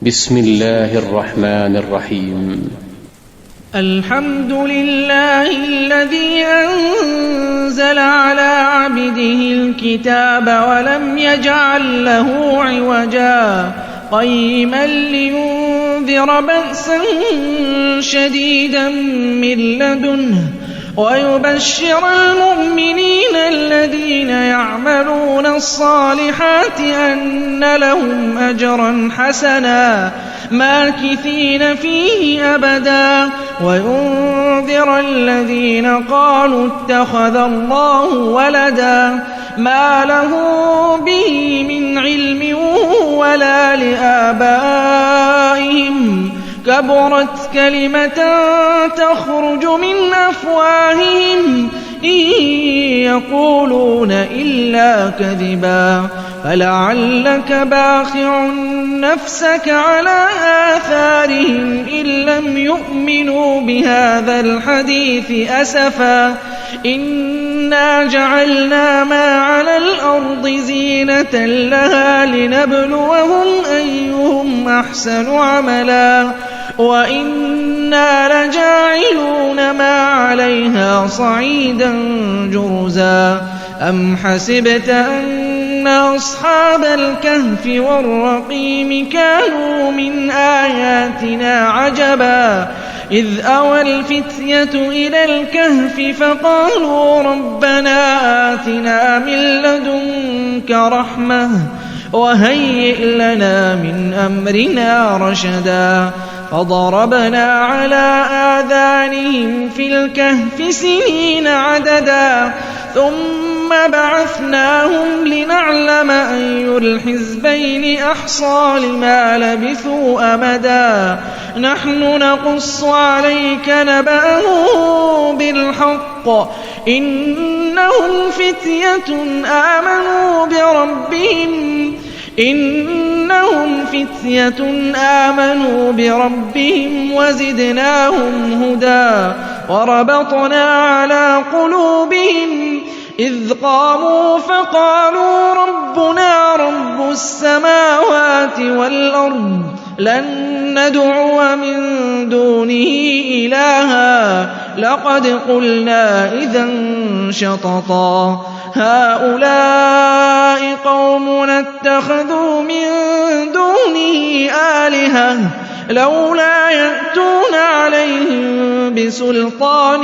بسم الله الرحمن الرحيم. الحمد لله الذي أنزل على عبده الكتاب ولم يجعل له عوجا قيما لينذر بأسا شديدا من لدنه ويبشر المؤمنين الذين يعملون الصالحات أن لهم أجرا حسنا ماكثين فيه أبدا وينذر الذين قالوا اتخذ الله ولدا ما له به من علم ولا لآبائهم كبرت كلمة تخرج من أفواههم إن يقولون إلا كذبا فلعلك باخع نفسك على آثارهم إن لم يؤمنوا بهذا الحديث أسفا إنا جعلنا ما على الأرض زينة لها لنبلوهم أيهم أحسن عملا وإنا لجاعلون ما عليها صعيدا جرزا أم حسبت أن أصحاب الكهف والرقيم كانوا من آياتنا عجبا إذ أوى الفتية إلى الكهف فقالوا ربنا آتنا من لدنك رحمة وهيئ لنا من أمرنا رشدا فضربنا على آذانهم في الكهف سنين عددا ثم بعثناهم لنعلم أي الحزبين أحصى لما لبثوا أمدا نحن نقص عليك نبأهم بالحق إنهم فتية آمنوا بربهم وزدناهم هدى وربطنا على قلوبهم إذ قاموا فقالوا ربنا رب السماوات والأرض لن ندعو من دونه إلها لقد قلنا إذا شططا هؤلاء قومنا اتخذوا من دونه آلهة لولا يأتون عليهم بسلطان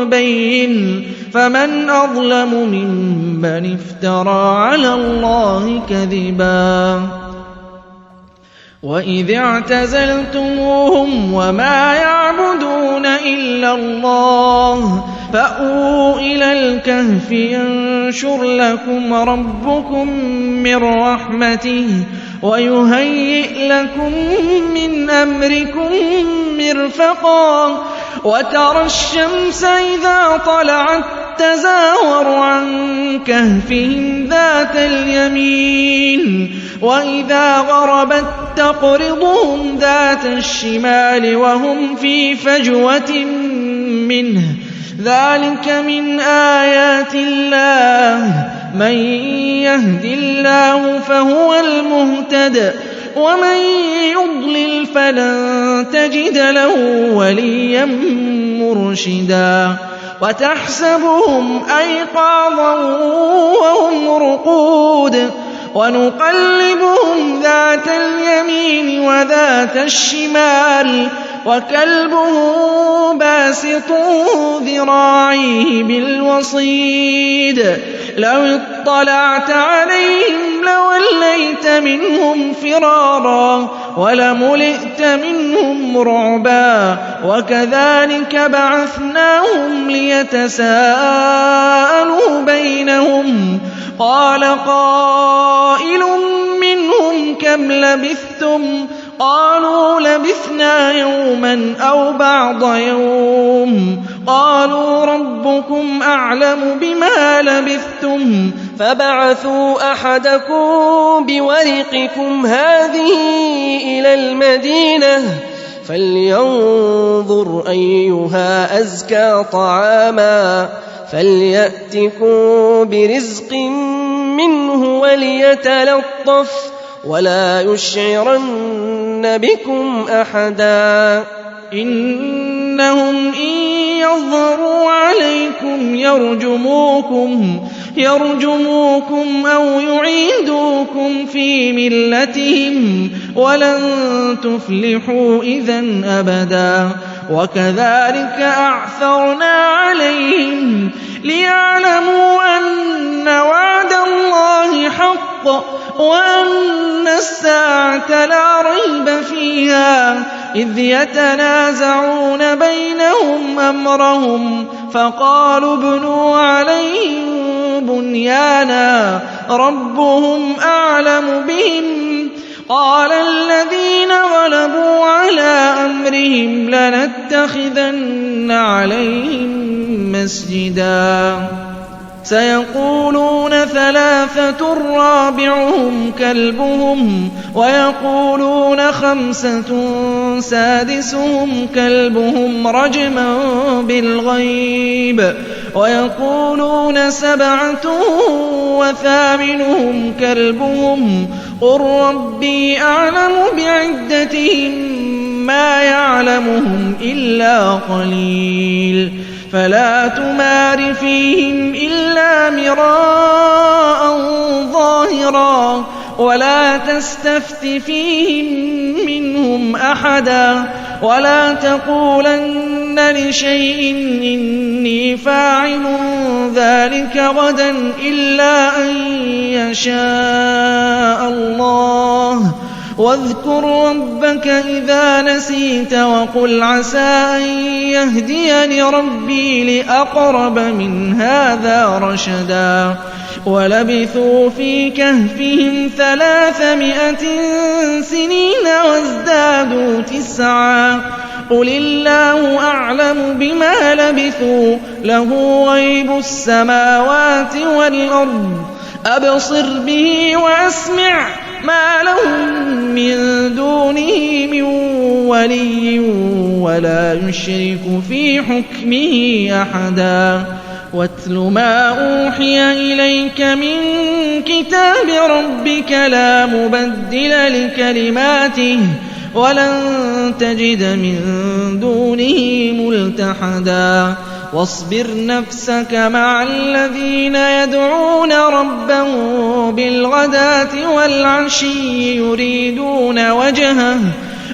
بين فمن أظلم ممن افترى على الله كذبا وإذ اعتزلتموهم وما يعبدون إلا الله فأووا إلى الكهف ينشر لكم ربكم من رحمته ويهيئ لكم من أمركم مرفقا وترى الشمس إذا طلعت تزاور عن كهفهم ذات اليمين وإذا غربت تقرضهم ذات الشمال وهم في فجوة منه ذلك من آيات الله من يهد الله فهو المهتد ومن يضلل فلن تجد له وليا مرشدا وتحسبهم أيقاظا وهم رقود ونقلبهم ذات اليمين وذات الشمال وكلبهم باسط ذراعيه بالوصيد لو اطلعت عليهم لوليت منهم فرارا ولملئت منهم رعبا وكذلك بعثناهم ليتساءلوا بينهم قال قائل منهم كم لبثتم قالوا لبثنا يوما أو بعض يوم قالوا ربكم أعلم بما لبثتم فبعثوا أحدكم بورقكم هذه إلى المدينة فلينظر أيها أزكى طعاما فليأتكم برزق منه ولا يشعرن بكم أحدا إنهم إن يظهروا عليكم يرجموكم أو يعيدوكم في ملتهم ولن تفلحوا إذا أبدا وكذلك أعثرنا عليهم ليعلموا أن وعد الله حق وأن الساعة لا ريب فيها إذ يتنازعون بينهم أمرهم فقالوا ابنوا عليهم بنيانا ربهم أعلم بهم قال الذين غلبوا على أمرهم لنتخذن عليهم مسجدا سيقولون 3 رابعهم كلبهم ويقولون 5 سادسهم كلبهم رجما بالغيب ويقولون 7 وثامنهم كلبهم قل ربي أعلم بعدتهم ما يعلمهم إلا قليل فلا تمار فيهم إلا مراء ظاهرا ولا تستفت فيهم منهم أحدا ولا تقولن لشيء إني فاعل ذلك غدا إلا أن يشاء الله واذكر ربك إذا نسيت وقل عسى أن يهديني ربي لأقرب من هذا رشدا ولبثوا في كهفهم 300 سنين وازدادوا 9 قل الله أعلم بما لبثوا له غيب السماوات والأرض أبصر به وأسمع ما لهم من دونه من ولي ولا يشرك في حكمه أحدا واتل ما أوحي إليك من كتاب ربك لا مبدل لكلماته ولن تجد من دونه ملتحدا واصبر نفسك مع الذين يدعون ربهم بالغداة والعشي يريدون وجهه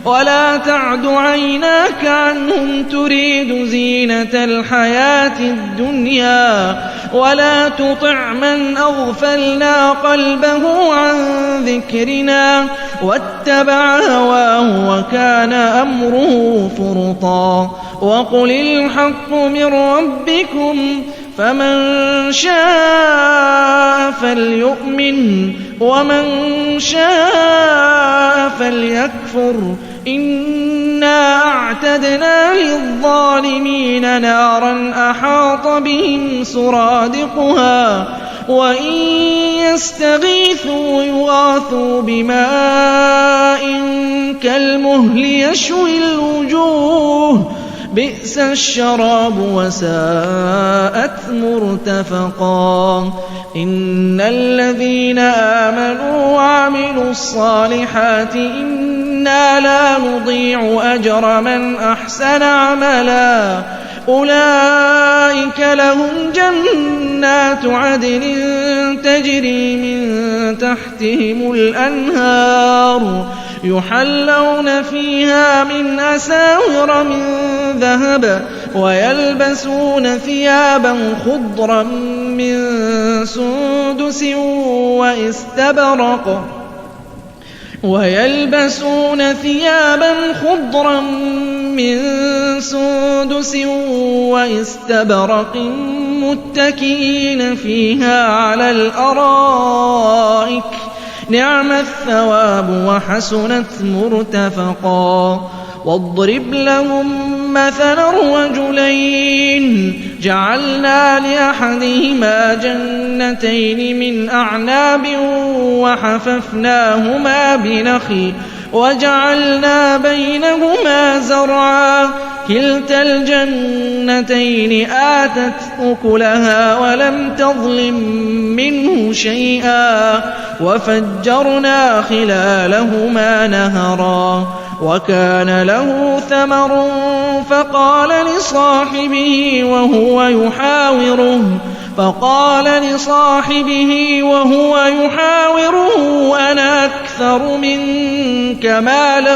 ولا تعد عيناك عنهم تريد زينة الحياة الدنيا ولا تطع من أغفلنا قلبه عن ذكرنا واتبع هواه وكان أمره فرطا وقل الحق من ربكم فمن شاء فليؤمن ومن شاء فليكفر إنا أعتدنا للظالمين نارا أحاط بهم سرادقها وإن يستغيثوا يغاثوا بماء كالمهل يشوي الوجوه بئس الشراب وساءت مرتفقا إن الذين آمنوا وعملوا الصالحات إنا لا نضيع أجر من أحسن عملا أولئك لهم جنات عدن تجري من تحتهم الأنهار يحلون فيها من أساور من ذهب ويلبسون ثيابا خضرا من سندس واستبرق متكئين فيها على الأرائك نعم الثواب وحسنت مرتفقا واضرب لهم مثلا رجلين جعلنا لأحدهما جنتين من أعناب وحففناهما بنخل وجعلنا بينهما زرعا كِلْتَا الْجَنَّتَيْنِ آتَتْ أُكُلَهَا وَلَمْ تَظْلِم مِّنْهُ شَيْئًا وَفَجَّرْنَا خِلَالَهُمَا نَهَرًا وَكَانَ لَهُ ثَمَرٌ فَقَالَ لِصَاحِبِهِ وَهُوَ يُحَاوِرُهُ أَنَا أَكْثَرُ مِنكَ مَالًا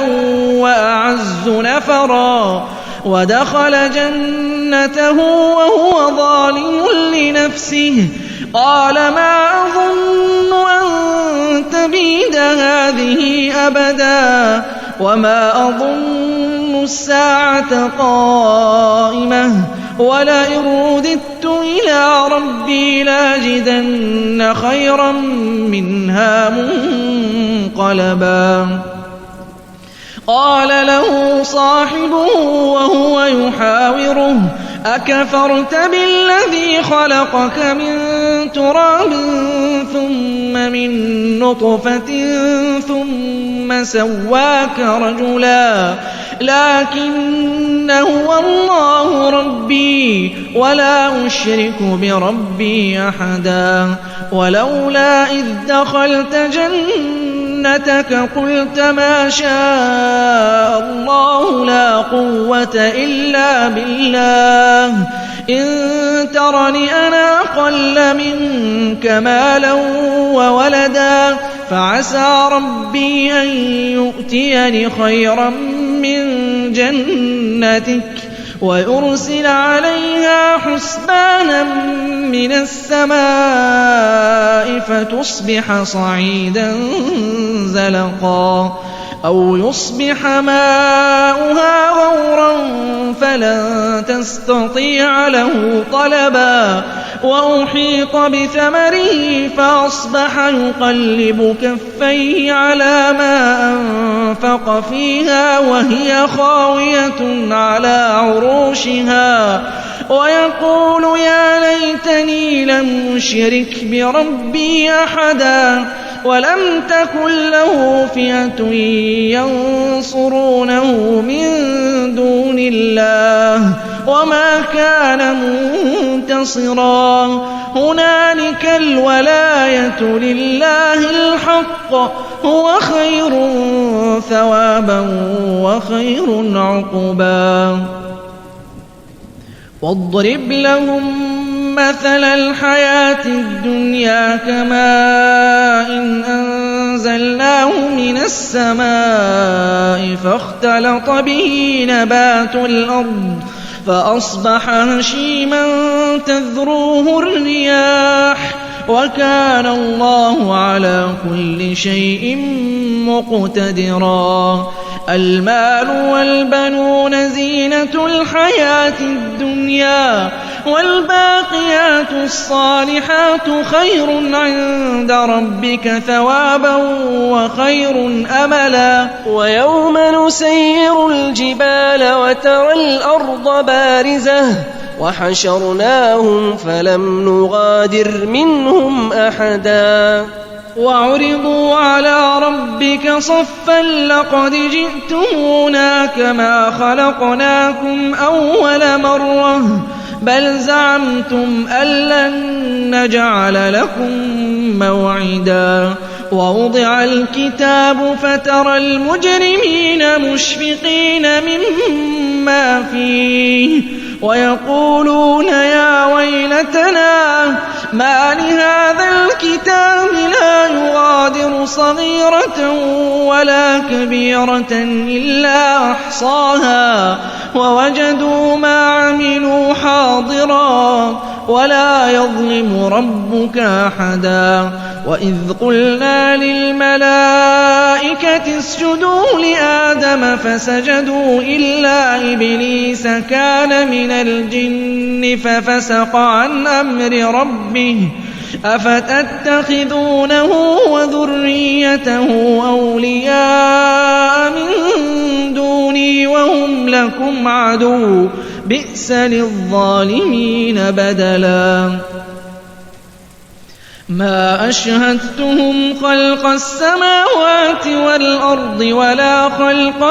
وَأَعَزُّ نَفَرًا وَدَخَلَ جَنَّتَهُ وَهُوَ ظَالِمٌ لِّنَفْسِهِ قَالَ مَا أَظُنُّ أَن تَبِيدَ هَٰذِهِ أَبَدًا وَمَا أَظُنُّ السَّاعَةَ قَائِمَةً وَلَئِن رُّدِدتُّ إِلَىٰ رَبِّي لَأَجِدَنَّ خَيْرًا مِّنْهَا مُنقَلَبًا قَالَ له صاحبه وهو يحاوره أكفرت بالذي خلقك من تراب ثم من نطفة ثم سواك رجلا لكن هو الله ربي ولا أشرك بربي أحدا ولولا إذ دخلت جنتك قلت ما شاء الله لا قوة إلا بالله إن ترني أنا أقل منك مالا وولدا فعسى ربي أن يؤتيني خيرا من جنتك ويرسل عليها حسبانا من السماء فتصبح صعيدا زلقا أو يصبح ماؤها غورا فلن تستطيع له طلبا وأحيط بثمره فأصبح يقلب كفيه على ما أنفق فيها وهي خاوية على عروشها ويقول يا ليتني لم أشرك بربي أحدا ولم تكن له فئة ينصرونه من دون الله وما كان منتصرا هنالك الولاية لله الحق هو خير ثوابا وخير عقبا واضرب لهم مثل الحياة الدنيا كماء أنزلناه من السماء فاختلط به نبات الأرض فأصبح هشيما تذروه الرياح وكان الله على كل شيء مقتدرا المال والبنون زينة الحياة الدنيا والباقيات الصالحات خير عند ربك ثوابا وخير أملا ويوم نسير الجبال وترى الأرض بارزة وحشرناهم فلم نغادر منهم أحدا وعرضوا على ربك صفا لقد جئتمونا كما خلقناكم أول مرة بل زعمتم أن لن نجعل لكم موعدا ووضع الكتاب فترى المجرمين مشفقين مما فيه ويقولون يا ويلتنا ما لهذا الكتاب لا يغادر صغيرة ولا كبيرة إلا أحصاها ووجدوا ما عملوا حاضرا ولا يظلم ربك أحدا وإذ قلنا للملائكة اسجدوا لآدم فسجدوا إلا إبليس كان من الجن ففسق عن أمر ربه أفتتخذونه وذريته أولياء من دوني وهم لكم عدو بئس للظالمين بدلا ما أشهدتهم خلق السماوات والأرض ولا خلق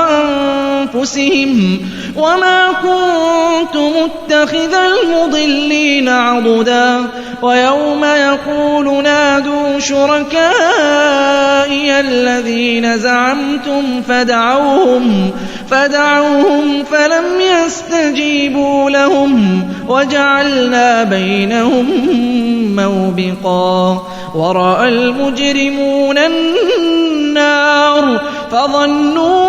أنفسهم وما كنت متخذ المضلين عضدا ويوم يقول نادوا شركائي الذين زعمتم فدعوهم فلم يستجيبوا لهم وجعلنا بينهم موبقا ورأى المجرمون النار فظنوا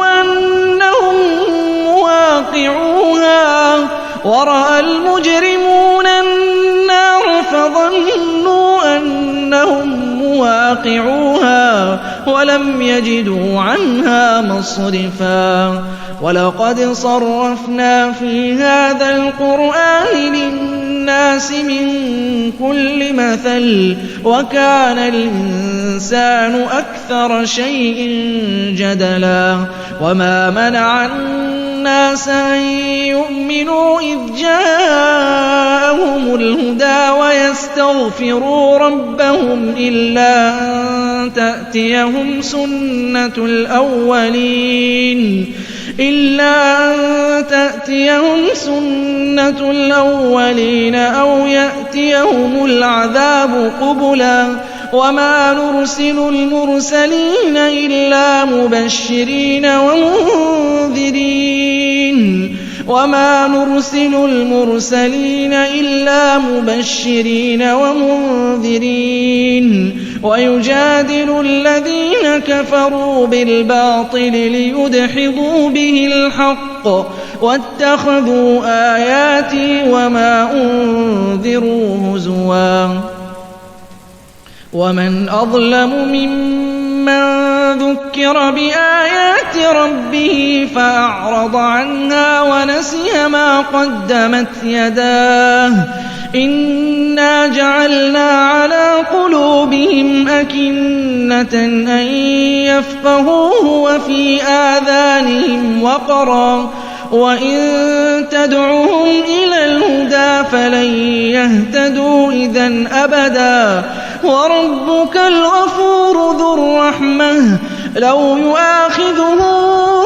أنهم مواقعوها ولم يجدوا عنها مصرفا ولقد صرفنا في هذا القرآن للناس من كل مثل وكان الإنسان أكثر شيء جدلا وما منع الناس أن يؤمنوا إذ جاءهم الهدى ويستغفروا ربهم إلا أن تأتيهم سنة الأولين أو يأتيهم العذاب قبلا وما نرسل المرسلين إلا مبشرين ومنذرين ويجادل الذين كفروا بالباطل ليدحضوا به الحق واتخذوا آياتي وما أنذروا هزوا ومن أظلم ممن ذكر بآيات ربه فأعرض عنها ونسي ما قدمت يداه إنا جعلنا على قلوبهم أكنة أن يفقهوه وفي آذانهم وقرا وإن تدعهم إلى الهدى فلن يهتدوا إذا أبدا وربك الغفور ذو الرحمة لو يؤاخذهم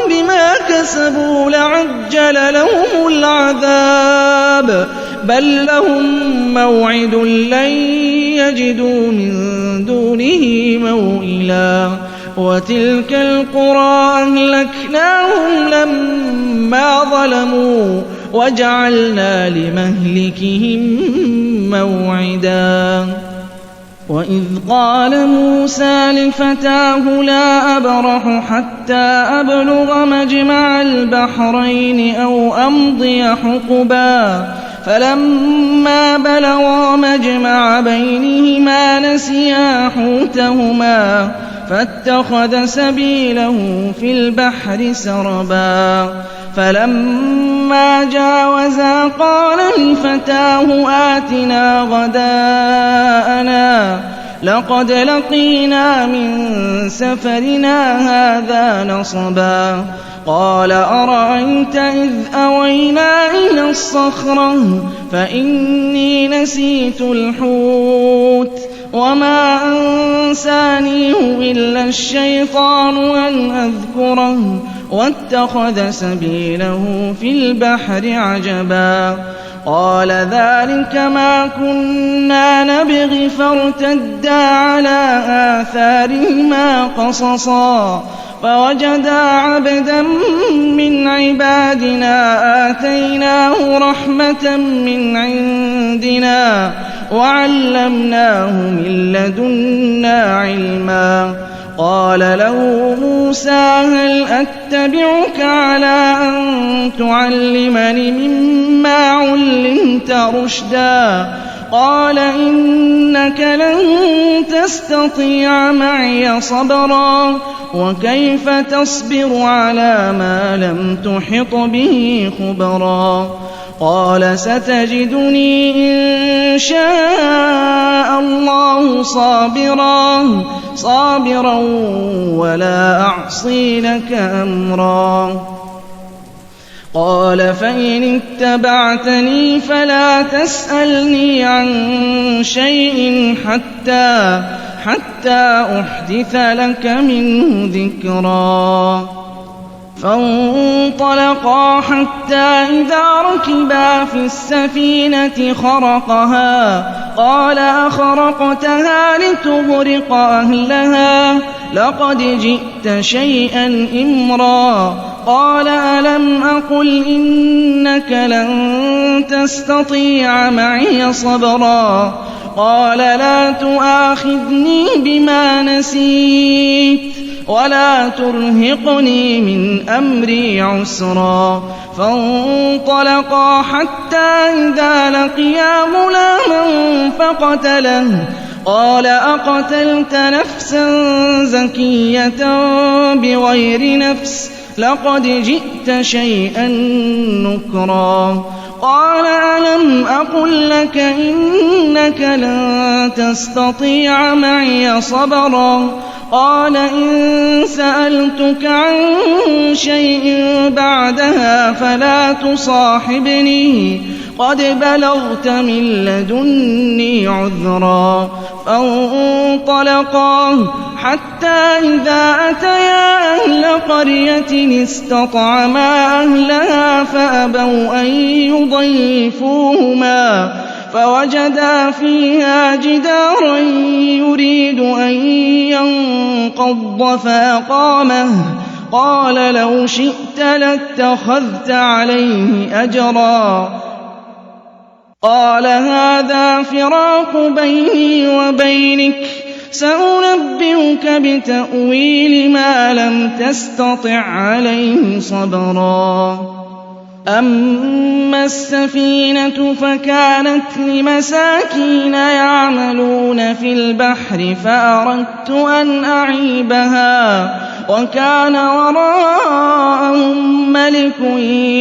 بما كسبوا لعجل لهم العذاب بل لهم موعد لن يجدوا من دونه موئلا وتلك القرى أهلكناهم لما ظلموا وجعلنا لمهلكهم موعدا وإذ قال موسى لفتاه لا أبرح حتى أبلغ مجمع البحرين أو أمضي حقبا فلما بلغا مجمع بينهما نسيا حوتهما فاتخذ سبيله في البحر سربا فلما جاوزا قال لفتاه آتنا غداءنا لقد لقينا من سفرنا هذا نصبا قال أرأيت إذ أوينا إلى الصخرة فإني نسيت الحوت وما أنسانيه إلا الشيطان أن أذكره واتخذ سبيله في البحر عجبا قال ذلك ما كنا نبغي فارتدا على آثارهما قصصا فوجدا عبدا من عبادنا آتيناه رحمة من عندنا وعلمناه من لدنا علما قال له موسى هل أتبعك على أن تعلمني مما علمت رشدا قال إنك لن تستطيع معي صبرا وكيف تصبر على ما لم تحط به خبرا قال ستجدني إن شاء الله صابرا ولا أعصي لك أمرا قال فإن اتبعتني فلا تسألني عن شيء حتى أحدث لك منه ذكرا. فانطلقا حتى إذا ركبا في السفينة خرقها قال أخرقتها لتغرق أهلها لقد جئت شيئا إمرا. قال ألم أقل إنك لن تستطيع معي صبرا. قال لا تؤاخذني بما نسيت ولا ترهقني من أمري عسرا. فانطلقا حتى إذا لقيا غلاما فقتله. قال أقتلت نفسا زكية بغير نفس لقد جئت شيئا نكرا. قال ألم أقل لك إنك لن تستطيع معي صبرا. قال إن سألتك عن شيء بعدها فلا تصاحبني قد بلغت من لدني عذرا. فانطلقا حتى إذا أتيا أهل قرية استطعما أهلها فأبوا أن يضيفوهما فوجدا فيها جدارا يريد أن ينقض فأقامه. قال لو شئت لاتخذت عليه أجرا. قال هذا فراق بيني وبينك سأنبئك بتأويل ما لم تستطع عليه صبرا. أما السفينة فكانت لمساكين يعملون في البحر فأردت أن أعيبها وكان وراءهم ملك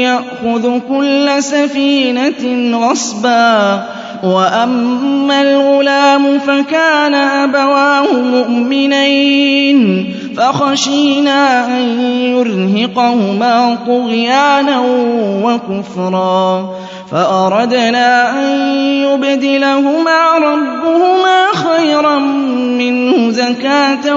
يأخذ كل سفينة غصبا. وأما الغلام فكان أبواه مؤمنين فخشينا أن يرهقهما طغيانا وكفرا فأردنا أن يبدلهما ربهما خيرا منه زكاة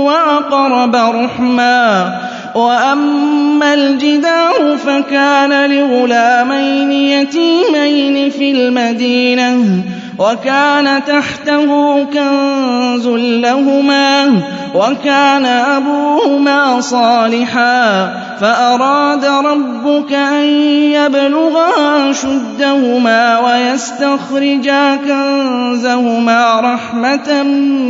وأقرب رحما. وأما الجدار فكان لغلامين يتيمين في المدينة وكان تحته كنز لهما وكان أبوهما صالحا فأراد ربك أن يبلغا أشدهما ويستخرجا كنزهما رحمة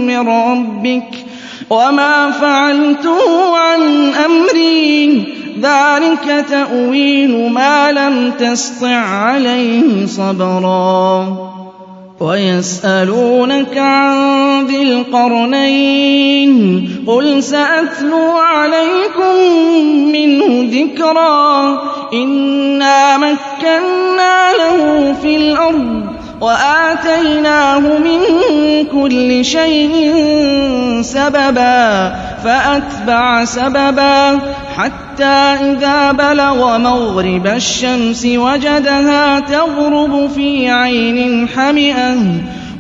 من ربك وما فعلته عن أمري ذلك تأويل ما لم تسطع عليه صبرا. ويسألونك عن ذي القرنين قل سأتلو عليكم منه ذكرا. إنا مكنا له في الأرض وآتيناه من كل شيء سببا فأتبع سببا حتى إذا بلغ مغرب الشمس وجدها تغرب في عين حمئة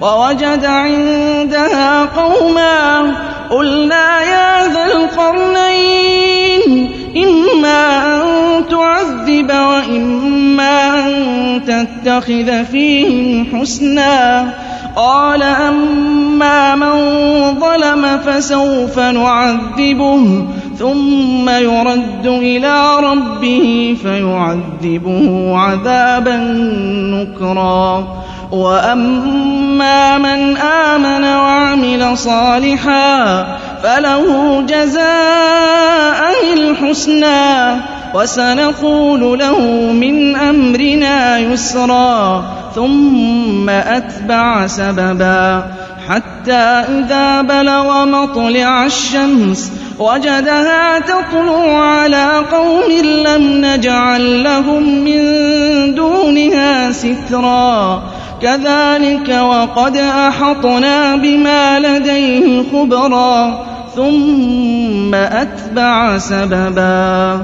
ووجد عندها قوما قلنا يا ذا القرنين إما أن تعذب وإما أن تتخذ فيهم حسنا. قال أما من ظلم فسوف نعذبه ثم يرد إلى ربه فيعذبه عذابا نكرا. وأما من آمن وعمل صالحا فله جزاء الحسنى وسنقول له من أمرنا يسرا. ثم أتبع سببا حتى إذا بلغ مطلع الشمس وجدها تطلع على قوم لم نجعل لهم من دونها سترا. كذلك وقد أحطنا بما لديه خبرا. ثم أتبع سببا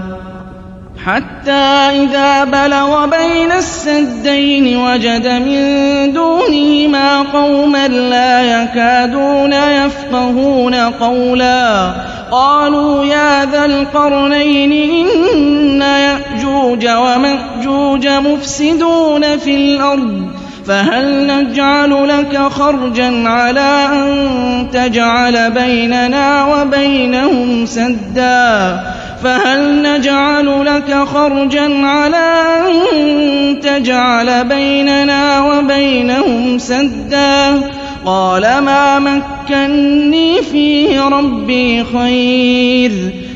حتى إذا بلغ بين السدين وجد من دونهما قوما لا يكادون يفقهون قولا قالوا يا ذا القرنين إن يأجوج ومأجوج مفسدون في الأرض فهل نجعل لك خرجا على أن تجعل بيننا وبينهم سدا فهل نجعل لك خرجا على أن تجعل بيننا وبينهم سدا قال ما مكني فيه ربي خير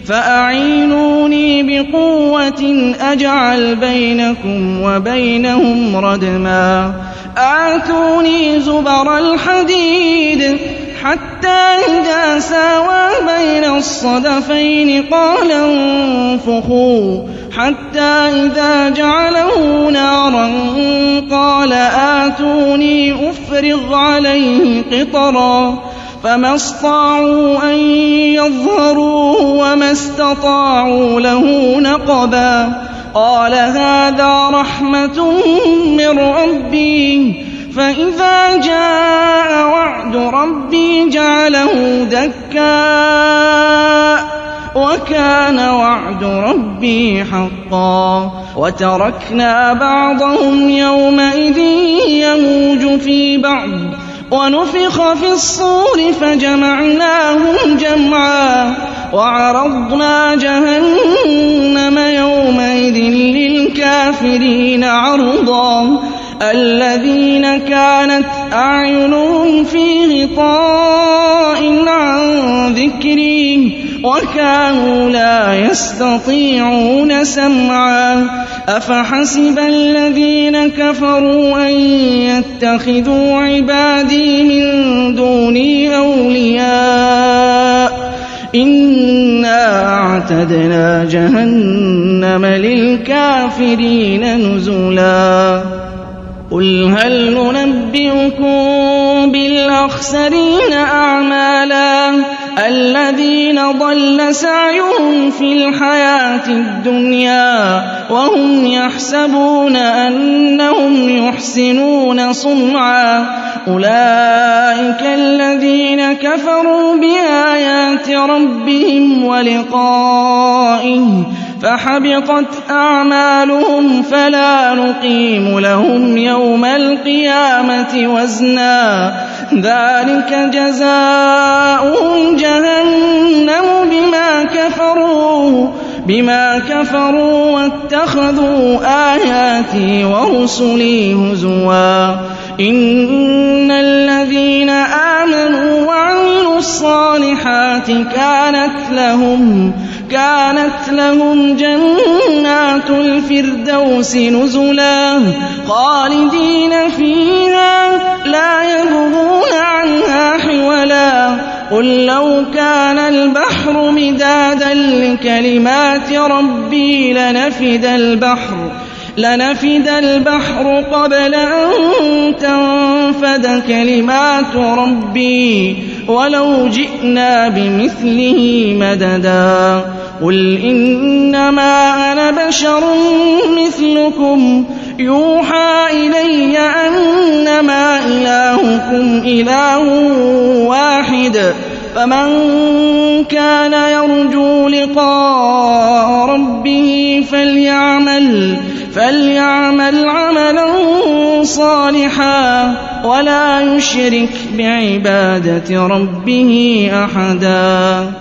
فأعينوني بقوة أجعل بينكم وبينهم ردما آتوني زبر الحديد حتى إذا ساوى بين الصدفين قال انفخوا حتى إذا جعله نارا قال آتوني أفرغ عليه قطرا فما استطاعوا أن يظهروه وما استطاعوا له نقبا قال هذا رحمة من ربي فإذا جاء وعد ربي جعله دكا وكان وعد ربي حقا وتركنا بعضهم يومئذ يموج في بعض ونفخ في الصور فجمعناهم جمعا وعرضنا جهنم يومئذ للكافرين عرضا الذين كانت أعينهم في غطاء عن ذكري وكانوا لا يستطيعون سمعا أفحسب الذين كفروا أن يتخذوا عبادي من دوني أولياء إنا أعتدنا جهنم للكافرين نزلا قل هل ننبئكم بالأخسرين أعمالا الذين ضل سعيهم في الحياة الدنيا وهم يحسبون أنهم يحسنون صنعا أولئك الذين كفروا بآيات ربهم ولقائه فحبطت أعمالهم فلا نقيم لهم يوم القيامة وزنا ذلك جزاؤهم جهنم بما كفروا واتخذوا آياتي ورسلي هزوا إن الذين آمنوا وعملوا الصالحات كانت لهم جنات الفردوس نزلا خالدين فيها لا يبغون عنها حولا قل لو كان البحر مدادا لكلمات ربي لنفد البحر قبل أن تنفد كلمات ربي ولو جئنا بمثله مددا قل إنما أنا بشر مثلكم يوحى إلي أنما إلهكم إله واحد فمن كان يرجو لقاء ربه فليعمل عملا صالحا ولا يشرك بعبادة ربه أحدا